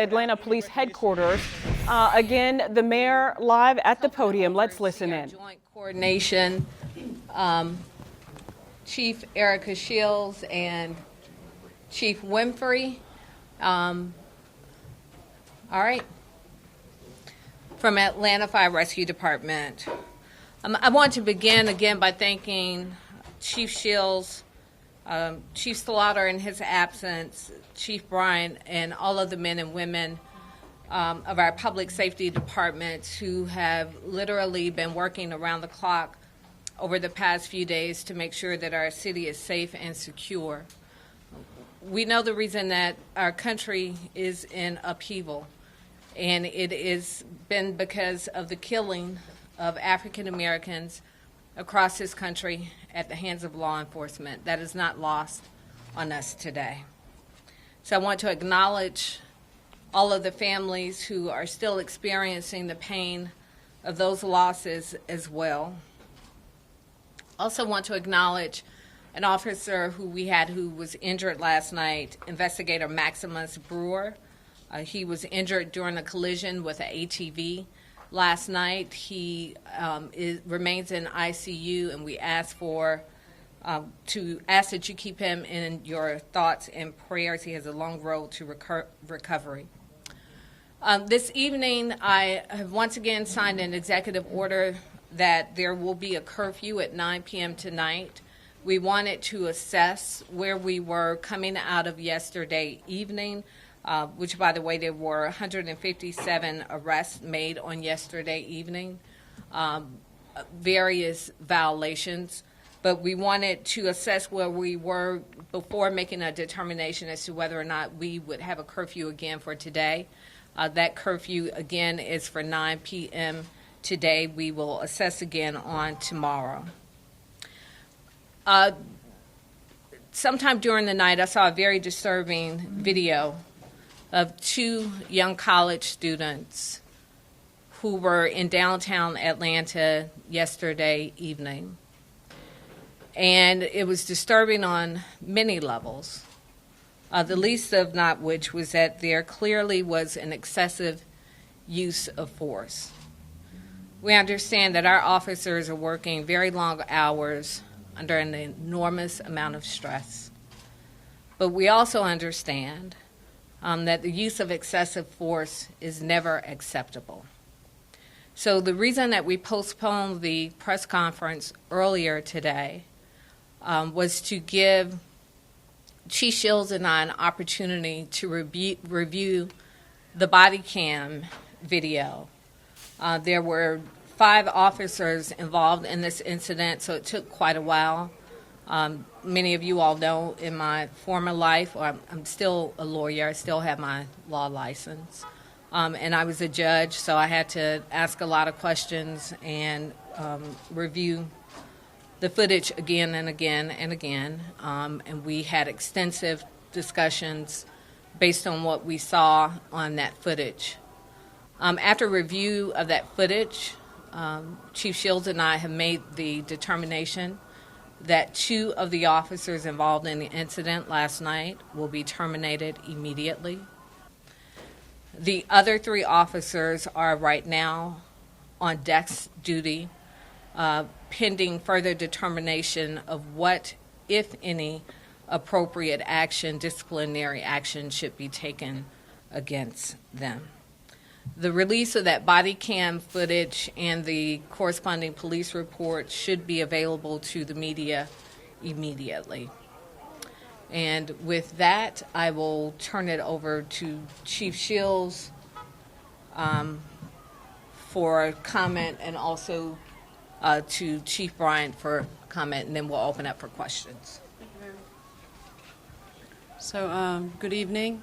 Atlanta Police Headquarters. Again, the mayor live at the podium. Let's listen in. Joint coordination, Chief Erica Shields and Chief Winfrey. All right. From Atlanta Fire Rescue Department. I want to begin again by thanking Chief Shields, Chief Slaughter in his absence, Chief Bryant, and all of the men and women of our public safety departments who have literally been working around the clock over the past few days to make sure that our city is safe and secure. We know the reason that our country is in upheaval, and it has been because of the killing of African Americans across this country at the hands of law enforcement. That is not lost on us today. So I want to acknowledge all of the families who are still experiencing the pain of those losses as well. Also want to acknowledge an officer who was injured last night, Investigator Maximus Brewer. He was injured during a collision with an ATV last night. He remains in ICU, and we ask that you keep him in your thoughts and prayers. He has a long road to recovery. This evening, I have once again signed an executive order that there will be a curfew at 9 p.m. tonight. We wanted to assess where we were coming out of yesterday evening, which, by the way, there were 157 arrests made on yesterday evening, various violations. But we wanted to assess where we were before making a determination as to whether or not we would have a curfew again for today. That curfew, again, is for 9 p.m. today. We will assess again on tomorrow. Sometime during the night, I saw a very disturbing video of two young college students who were in downtown Atlanta yesterday evening. And it was disturbing on many levels, the least of not which was that there clearly was an excessive use of force. We understand that our officers are working very long hours under an enormous amount of stress. But we also understand that the use of excessive force is never acceptable. So the reason that we postponed the press conference earlier today was to give Chief Shields and I an opportunity to review the body cam video. There were 5 officers involved in this incident, so it took quite a while. Many of you all know in my former life, I'm still a lawyer, I still have my law license, and I was a judge, so I had to ask a lot of questions and review the footage again and again and again, and we had extensive discussions based on what we saw on that footage. After review of that footage, Chief Shields and I have made the determination that 2 of the officers involved in the incident last night will be terminated immediately. The other 3 officers are right now on desk duty, pending further determination of what, if any, appropriate action, disciplinary action should be taken against them. The release of that body cam footage and the corresponding police report should be available to the media immediately. And with that, I will turn it over to Chief Shields for comment, and also to Chief Bryant for comment, and then we'll open up for questions. So, good evening.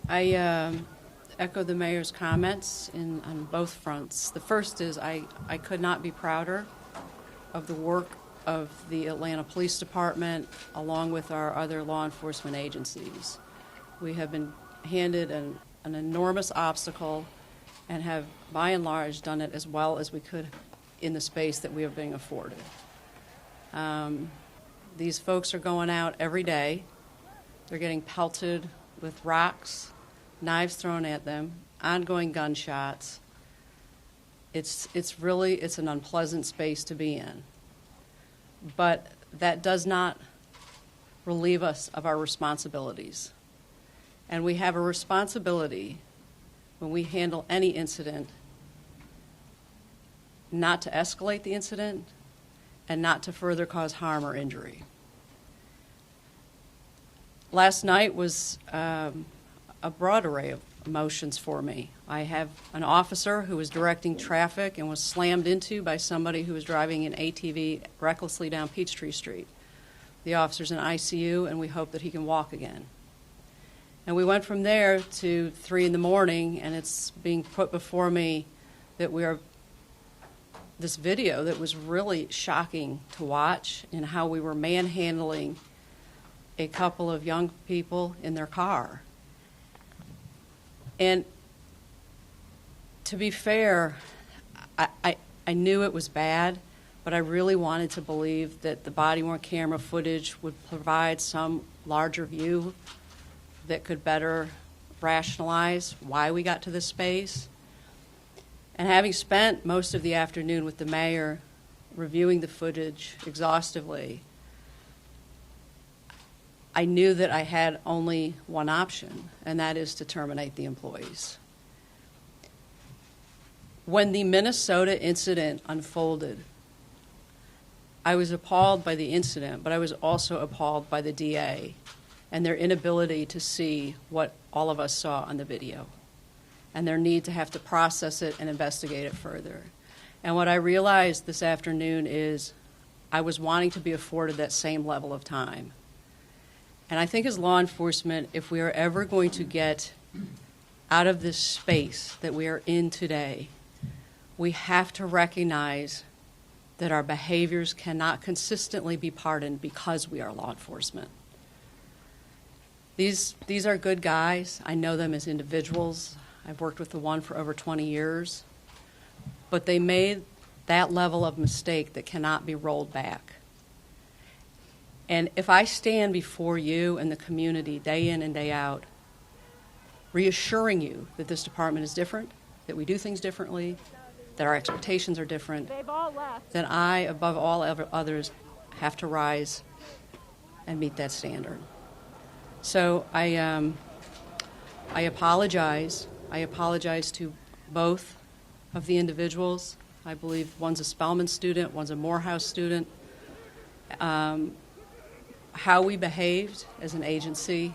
I echo the mayor's comments on both fronts. The first is I could not be prouder of the work of the Atlanta Police Department along with our other law enforcement agencies. We have been handed an enormous obstacle and have, by and large, done it as well as we could in the space that we are being afforded. These folks are going out every day. They're getting pelted with rocks, knives thrown at them, ongoing gunshots. It's an unpleasant space to be in. But that does not relieve us of our responsibilities. And we have a responsibility when we handle any incident not to escalate the incident and not to further cause harm or injury. Last night was a broad array of emotions for me. I have an officer who was directing traffic and was slammed into by somebody who was driving an ATV recklessly down Peachtree Street. The officer's in ICU, and we hope that he can walk again. And we went from there to 3 in the morning, and it's being put before me that this video that was really shocking to watch, in how we were manhandling a couple of young people in their car. And to be fair, I knew it was bad, but I really wanted to believe that the body-worn camera footage would provide some larger view that could better rationalize why we got to this space. And having spent most of the afternoon with the mayor reviewing the footage exhaustively, I knew that I had only one option, and that is to terminate the employees. When the Minnesota incident unfolded, I was appalled by the incident, but I was also appalled by the DA and their inability to see what all of us saw on the video, and their need to have to process it and investigate it further. And what I realized this afternoon is I was wanting to be afforded that same level of time. And I think as law enforcement, if we are ever going to get out of this space that we are in today, we have to recognize that our behaviors cannot consistently be pardoned because we are law enforcement. These are good guys. I know them as individuals. I've worked with the one for over 20 years. But they made that level of mistake that cannot be rolled back. And if I stand before you and the community day in and day out, reassuring you that this department is different, that we do things differently, that our expectations are different, then I, above all others, have to rise and meet that standard. So I apologize. I apologize to both of the individuals. I believe one's a Spelman student, one's a Morehouse student. How we behaved as an agency,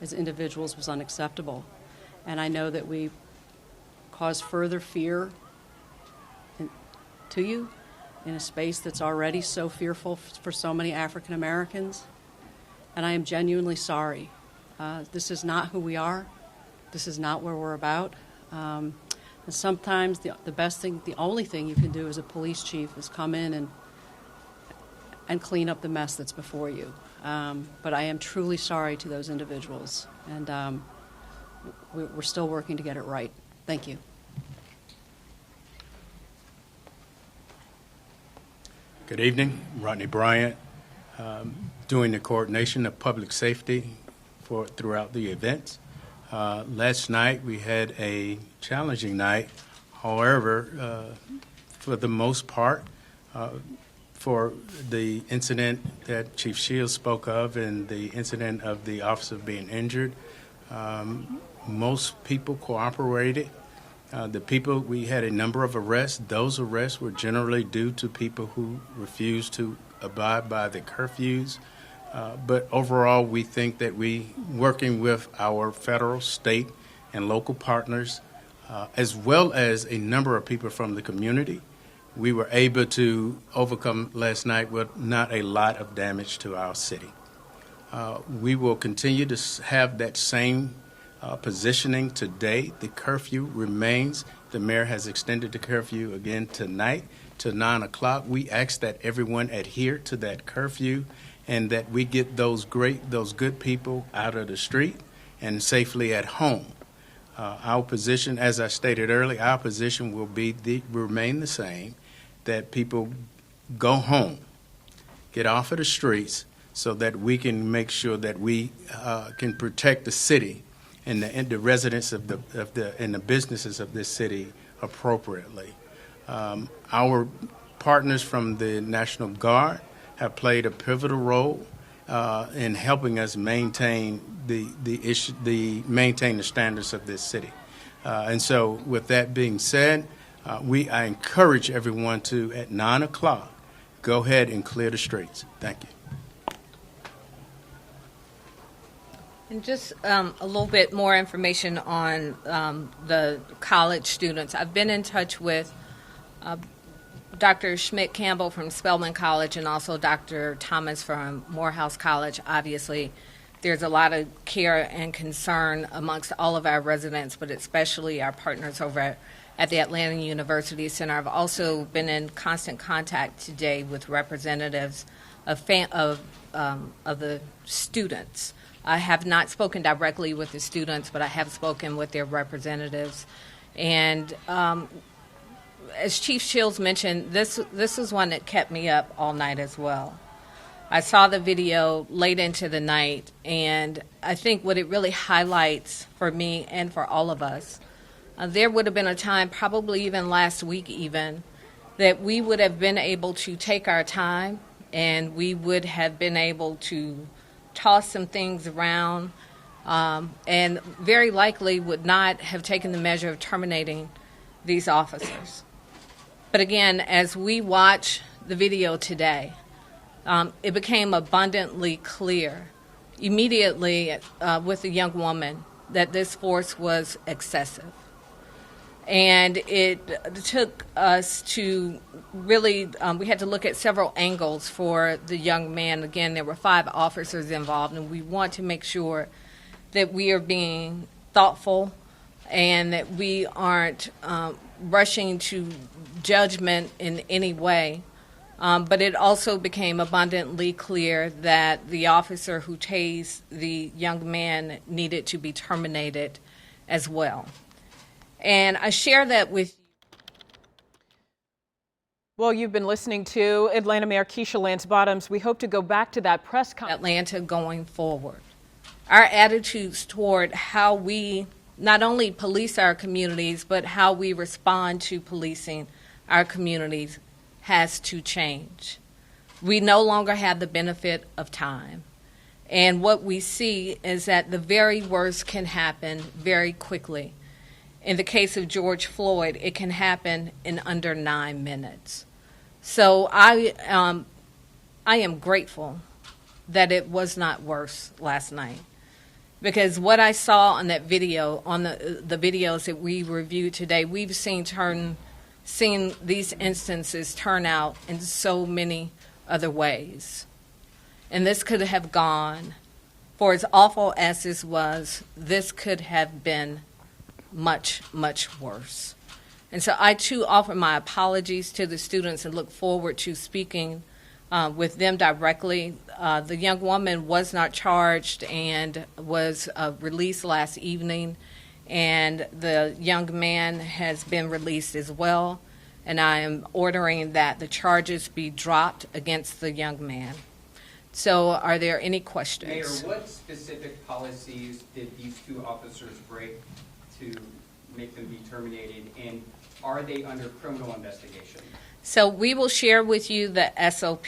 as individuals, was unacceptable. And I know that we caused further fear to you in a space that's already so fearful for so many African Americans. And I am genuinely sorry. This is not who we are. This is not where we're about. And sometimes the best thing, the only thing you can do as a police chief is come in and clean up the mess that's before you. But I am truly sorry to those individuals, and we're still working to get it right. Thank you. Good evening. Rodney Bryant, doing the coordination of public safety throughout the event. Last night we had a challenging night. However, for the most part, for the incident that Chief Shields spoke of and the incident of the officer being injured, most people cooperated. We had a number of arrests. Those arrests were generally due to people who refused to abide by the curfews. But overall, we think that working with our federal, state, and local partners, as well as a number of people from the community, we were able to overcome last night with not a lot of damage to our city. We will continue to have that same positioning today. The curfew remains. The mayor has extended the curfew again tonight to 9 o'clock. We ask that everyone adhere to that curfew and that we get those good people out of the street and safely at home. Our position, as I stated earlier, our position will remain the same, that people go home, get off of the streets so that we can make sure that we can protect the city and the residents of and the businesses of this city appropriately. Our partners from the National Guard have played a pivotal role in helping us maintain maintain the standards of this city. And so, with that being said, I encourage everyone to, at 9 o'clock, go ahead and clear the streets. Thank you. And just a little bit more information on the college students. I've been in touch with Dr. Schmidt Campbell from Spelman College and also Dr. Thomas from Morehouse College. Obviously, there's a lot of care and concern amongst all of our residents, but especially our partners over at the Atlanta University Center. I've also been in constant contact today with representatives of the students. I have not spoken directly with the students, but I have spoken with their representatives. And as Chief Shields mentioned, this was one that kept me up all night as well. I saw the video late into the night, and I think what it really highlights for me and for all of us, there would have been a time, probably even last week even, that we would have been able to take our time and we would have been able to toss some things around and very likely would not have taken the measure of terminating these officers. But again, as we watch the video today, it became abundantly clear immediately with the young woman that this force was excessive. And it took us to really, we had to look at several angles for the young man. Again, there were 5 officers involved, and we want to make sure that we are being thoughtful and that we aren't rushing to judgment in any way. But it also became abundantly clear that the officer who tased the young man needed to be terminated as well. And I share that with you. Well, you've been listening to Atlanta Mayor Keisha Lance Bottoms. We hope to go back to that press conference. Atlanta going forward. Our attitudes toward how we not only police our communities, but how we respond to policing our communities has to change. We no longer have the benefit of time. And what we see is that the very worst can happen very quickly. In the case of George Floyd, it can happen in under 9 minutes. So I am grateful that it was not worse last night, because what I saw on that video, on the videos that we reviewed today, we've seen these instances turn out in so many other ways. And this could have gone, for as awful as this was, this could have been much, much worse. And so I, too, offer my apologies to the students and look forward to speaking with them directly. The young woman was not charged and was released last evening, and the young man has been released as well. And I am ordering that the charges be dropped against the young man. So are there any questions? Mayor, what specific policies did these 2 officers break to make them be terminated, and are they under criminal investigation? So we will share with you the SOP.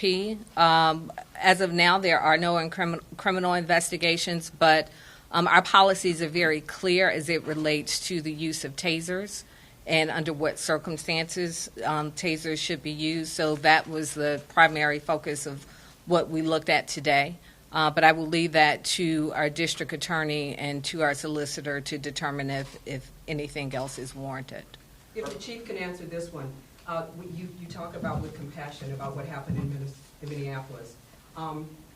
As of now, there are no criminal investigations, but our policies are very clear as it relates to the use of tasers and under what circumstances tasers should be used. So that was the primary focus of what we looked at today. But I will leave that to our district attorney and to our solicitor to determine if anything else is warranted. If the chief can answer this one, you talk about with compassion about what happened in Minneapolis.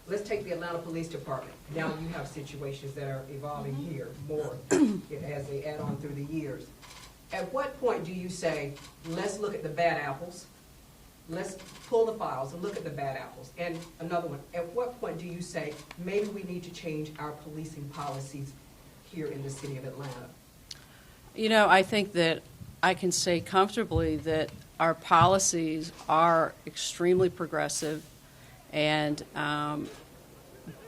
Let's take the Atlanta Police Department. Now you have situations that are evolving here more as they add on through the years. At what point do you say, let's look at the bad apples, let's pull the files and look at the bad apples? And another one, at what point do you say, maybe we need to change our policing policies here in the city of Atlanta? You know, I think that I can say comfortably that our policies are extremely progressive, and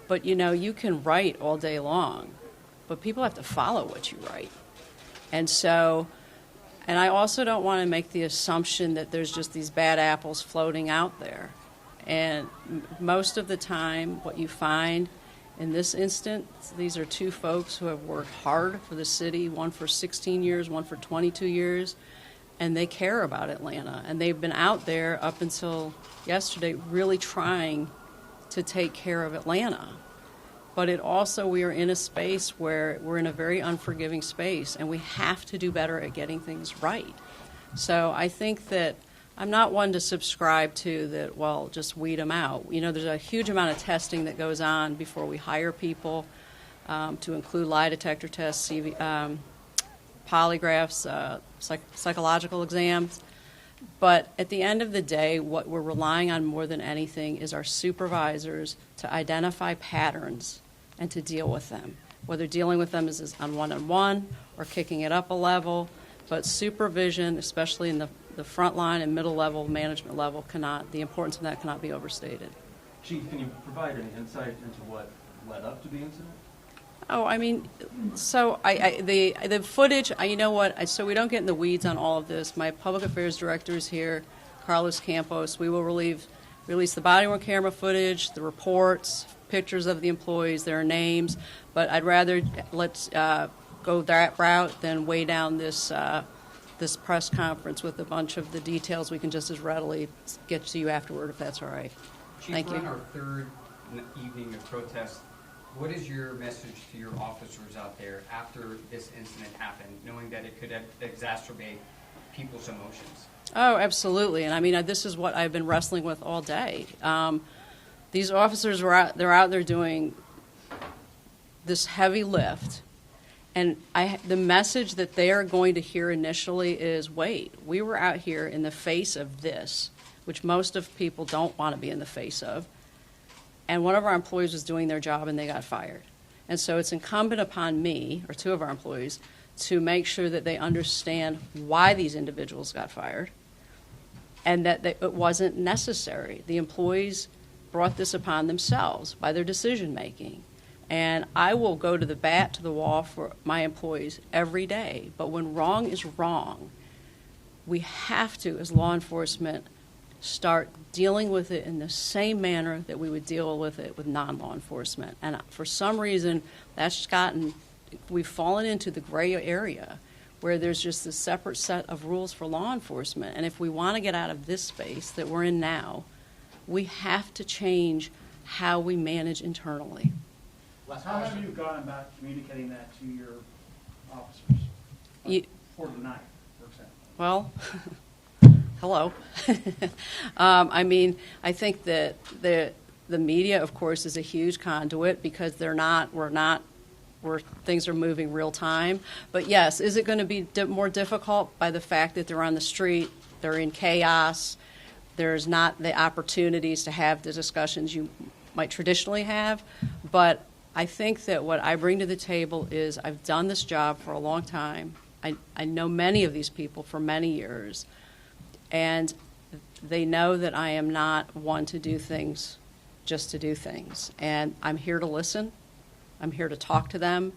but you know, you can write all day long, but people have to follow what you write. And so, and I also don't want to make the assumption that there's just these bad apples floating out there. And most of the time, what you find in this instance, these are two folks who have worked hard for the city, one for 16 years, one for 22 years, and they care about Atlanta. And they've been out there up until yesterday really trying to take care of Atlanta. But it also, we are in a space where we're in a very unforgiving space, and we have to do better at getting things right. So I think that I'm not one to subscribe to that, well, just weed them out. You know, there's a huge amount of testing that goes on before we hire people, to include lie detector tests, polygraphs, psychological exams. But at the end of the day, what we're relying on more than anything is our supervisors to identify patterns and to deal with them, whether dealing with them is on one-on-one or kicking it up a level. But supervision, especially in the front line and middle level, management level, the importance of that cannot be overstated. Chief, can you provide any insight into what led up to the incident? Oh, I mean, so the footage, you know what, so we don't get in the weeds on all of this. My public affairs director is here, Carlos Campos. We will release the body-worn camera footage, the reports, pictures of the employees, their names, but I'd rather let's go that route than way down this press conference with a bunch of the details. We can just as readily get to you afterward if that's all right. Chief, Thank we're you. on our third evening of protest. What is your message to your officers out there after this incident happened, knowing that it could exacerbate people's emotions? Oh, absolutely. And I mean, this is what I've been wrestling with all day. These officers they're out there doing this heavy lift. And the message that they are going to hear initially is, wait, we were out here in the face of this, which most of people don't want to be in the face of. And one of our employees was doing their job and they got fired. And so it's incumbent upon me, or two of our employees, to make sure that they understand why these individuals got fired and that it wasn't necessary. The employees brought this upon themselves by their decision making. And I will go to the bat, to the wall for my employees every day. But when wrong is wrong, we have to, as law enforcement, start dealing with it in the same manner that we would deal with it with non-law enforcement. And for some reason, we've fallen into the gray area where there's just a separate set of rules for law enforcement. And if we want to get out of this space that we're in now, we have to change how we manage internally. How have you gone about communicating that to your officers? For tonight, for example. Well, hello. I mean, I think that the media, of course, is a huge conduit because where things are moving real time. But yes, is it going to be more difficult by the fact that they're on the street, they're in chaos, there's not the opportunities to have the discussions you might traditionally have? But I think that what I bring to the table is I've done this job for a long time. I know many of these people for many years, and they know that I am not one to do things just to do things. And I'm here to listen. I'm here to talk to them.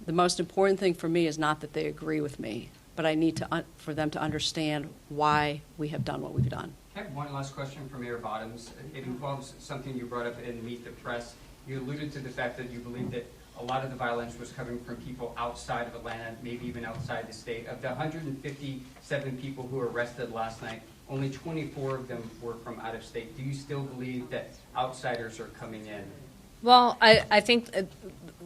The most important thing for me is not that they agree with me, but I need for them to understand why we have done what we've done. I have one last question for Mayor Bottoms. It involves something you brought up in Meet the Press. You alluded to the fact that you believe that a lot of the violence was coming from people outside of Atlanta, maybe even outside the state. Of the 157 people who were arrested last night, only 24 of them were from out of state. Do you still believe that outsiders are coming in? Well, I think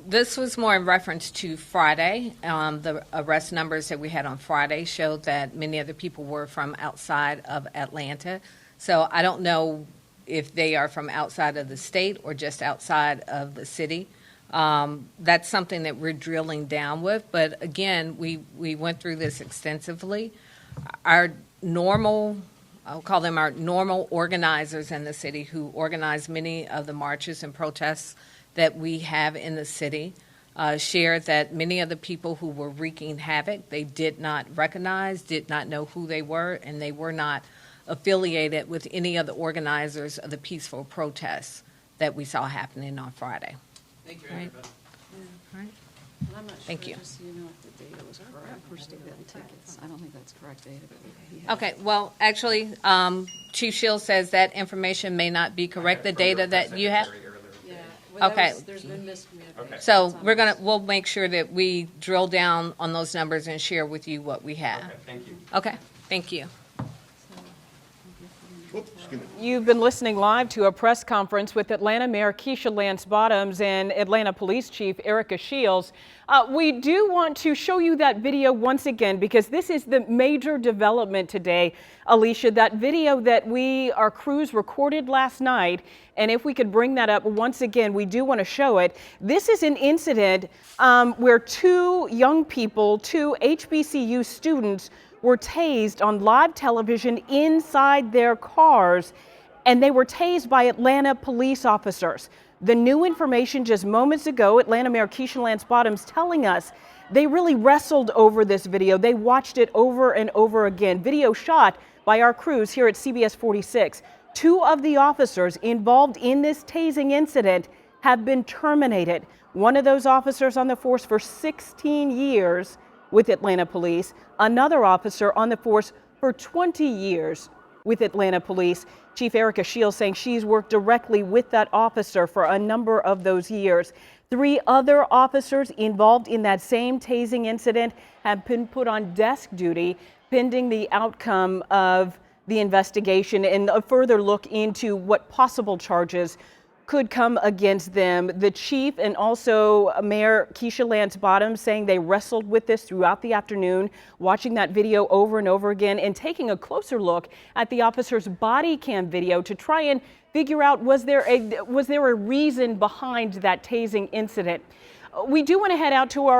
this was more in reference to Friday. The arrest numbers that we had on Friday showed that many of the people were from outside of Atlanta. So I don't know if they are from outside of the state or just outside of the city. That's something that we're drilling down with. But again, we went through this extensively. I'll call them our normal organizers in the city who organize many of the marches and protests that we have in the city, shared that many of the people who were wreaking havoc, they did not recognize, did not know who they were, and they were not affiliated with any of the organizers of the peaceful protests that we saw happening on Friday. Thank you, Right. everybody. All right. I'm not Thank sure, you. just so you know if the data was correct. We're still getting tickets. I don't think that's correct data, but he has. Okay, well, actually, Chief Shields says that information may not be correct, the data that you have. Yeah, well, Okay. there's been miscommunication. So That's on us. we'll make sure that we drill down on those numbers and share with you what we have. Okay, thank you. Okay, thank you. You've been listening live to a press conference with Atlanta Mayor Keisha Lance Bottoms and Atlanta Police Chief Erica Shields. We do want to show you that video once again because this is the major development today, Alicia. That video that our crews recorded last night, and if we could bring that up once again, we do want to show it. This is an incident where two young people, two HBCU students, were tased on live television inside their cars, and they were tased by Atlanta police officers. The new information just moments ago, Atlanta Mayor Keisha Lance Bottoms telling us they really wrestled over this video. They watched it over and over again. Video shot by our crews here at CBS 46. Two of the officers involved in this tasing incident have been terminated. One of those officers on the force for 16 years with Atlanta Police, another officer on the force for 20 years with Atlanta Police. Chief Erica Shields saying she's worked directly with that officer for a number of those years. 3 other officers involved in that same tasing incident have been put on desk duty pending the outcome of the investigation and a further look into what possible charges could come against them. The chief and also Mayor Keisha Lance Bottoms saying they wrestled with this throughout the afternoon, watching that video over and over again and taking a closer look at the officer's body cam video to try and figure out was there a reason behind that tasing incident. We do want to head out to our